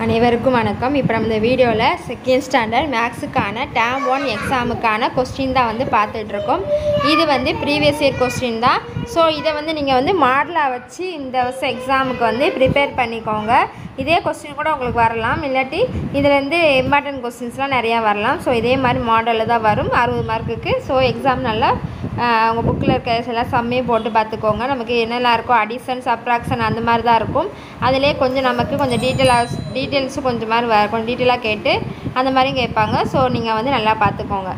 அனைவருக்கும் வணக்கம். இப்போ நம்ம இந்த வீடியோவில் செகண்ட் ஸ்டாண்டர்ட் மேக்ஸுக்கான டேர்ம் 1 எக்ஸாமுக்கான கொஸ்டின் தான் வந்து பார்த்துட்ருக்கோம். இது வந்து ப்ரீவியஸ் இயர் கொஸ்டின் தான். ஸோ இதை வந்து நீங்கள் வந்து மாடலாக வச்சு இந்த வருஷம் எக்ஸாமுக்கு வந்து ப்ரிப்பேர் பண்ணிக்கோங்க. இதே கொஸ்டின் கூட உங்களுக்கு வரலாம், இல்லாட்டி இதுலேருந்து இம்பார்ட்டன்ட் கொஸ்டின்ஸ்லாம் நிறையா வரலாம். ஸோ இதே மாதிரி மாடலில் தான் வரும் 60 மார்க்குக்கு. ஸோ எக்ஸாம் நல்லா உங்கள் புக்கில் இருக்க எல்லாம் சம்மையும் போட்டு பார்த்துக்கோங்க. நமக்கு என்னெல்லாம் இருக்கும், அடிஷன் சப்ராக்ஷன் அந்த மாதிரி தான் இருக்கும். அதிலே கொஞ்சம் நமக்கு கொஞ்சம் டீட்டெயில்ஸும் கொஞ்சம் மாதிரி கொஞ்சம் டீட்டெயிலாக கேட்டு அந்த மாதிரியும் கேட்பாங்க. ஸோ நீங்கள் வந்து நல்லா பார்த்துக்கோங்க.